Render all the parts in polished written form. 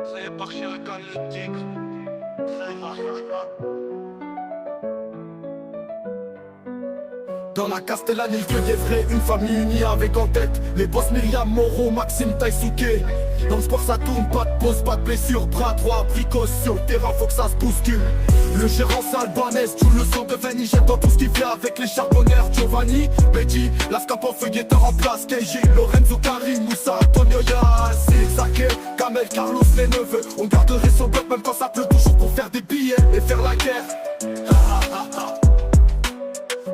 C'est par chirurgique. Dans la Castellane, il que des vrais, une famille unie avec en tête les boss Myriam, Moreau, Maxime, Taïsuke. Dans le sport ça tourne, pas de pause, pas de blessure, bras droit, précaution, le terrain faut que ça se bouscule. Le gérant c'est albanaise, tout le sang de veine, il jette dans tout ce qu'il fait avec les charbonneurs. Giovanni, Betty, Lascapo, Feuilleteur en place, KJ, Lorenzo, Karim, Moussa, Antonio, Yassi, Zake, Kamel, Carlos, les neveux. On garderait son bloc même quand ça pleut, toujours pour faire des billets et faire la guerre.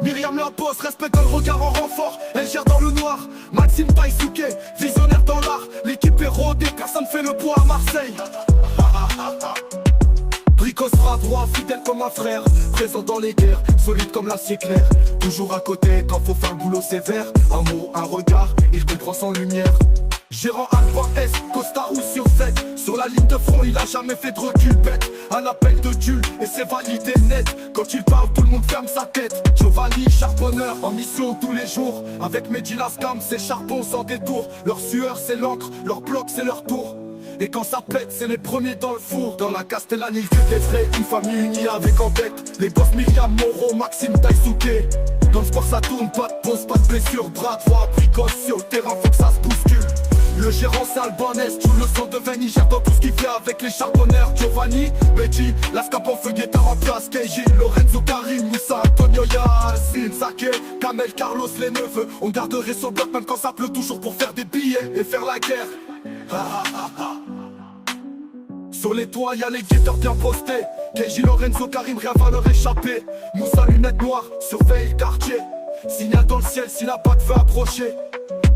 Myriam la bosse, respect dans le regard en renfort. Elle gère dans le noir, Maxime Taïsuke, visionnaire dans l'art. L'équipe est rodée, personne fait le poids à Marseille. Brico sera droit, fidèle comme un frère, présent dans les guerres, solide comme l'acier clair. Toujours à côté quand faut faire le boulot sévère. Un mot, un regard, il comprend sans lumière. Gérant Alpha S, Costa ou sur Z. Sur la ligne de front, il a jamais fait de recul bête. Un appel de Jules et c'est validé net. Quand il parle, tout le monde ferme sa tête. Giovanni, charbonneur, en mission tous les jours. Avec Mehdi Lascam, c'est charbon sans détour. Leur sueur, c'est l'encre, leur bloc, c'est leur tour. Et quand ça pète, c'est les premiers dans le four. Dans la Castellane, il fait des vrais, une famille unie avec en tête les boss Myriam, Moreau, Maxime, Taïsuke. Dans le sport ça tourne, pas de pause, pas de blessure. Bras droit, précaution, le terrain faut que ça se bouscule. Le gérant c'est albanaise, tout le sang de veine, il gère dans tout ce qu'il fait avec les charbonneurs. Giovanni, Betty, Lascapo, Feuilleteur en place, KJ, Lorenzo, Karim, Moussa, Antonio, Yassin, Zake, Kamel, Carlos, les neveux. On garderait son bloc même quand ça pleut, toujours pour faire des billets et faire la guerre. Sur les toits y'a les guetteurs bien postés. KJ, Lorenzo, Karim, rien va leur échapper. Moussa, lunettes noires, surveille le quartier. Signal dans le ciel s'il n'a pas de feu approché.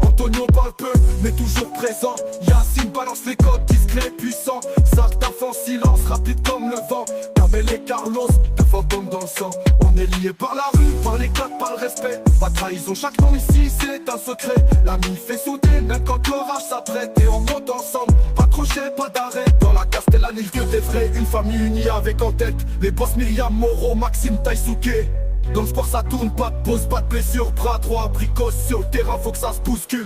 Antonio parle peu, mais toujours présent. Yacine balance les codes, discret, puissant. Sartaf en silence, rapide comme le vent. Kamel et Carlos, deux fantômes dans le sang. On est liés par la rue, par les codes, par le respect. Pas de trahison, chaque nom ici c'est un secret. L'ami fait souder, même quand l'orage s'apprête. Et on monte ensemble, pas de crochet, pas d'arrêt. Dans la Castellane, il que des vrais, une famille unie avec en tête les boss Myriam, Moreau, Maxime, Taïsuke. Dans le sport ça tourne, pas de pause, pas de blessure. Bras droit, précaution, le terrain faut que ça se bouscule.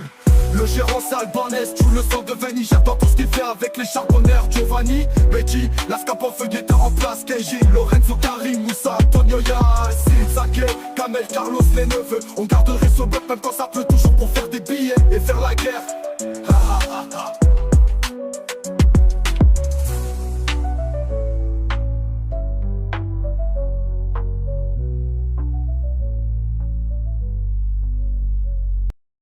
Le gérant c'est albanaise, tout le sang de veine, il jette dans tout ce qu'il fait avec les charbonneurs. Giovanni, Betty, Lascapo, Feuilleteur en place, KJ, Lorenzo, Karim, Moussa, Antonio, Yassin, Zake, Kamel, Carlos, les neveux. On garderait son bloc même quand ça pleut, toujours pour faire des billets et faire la guerre.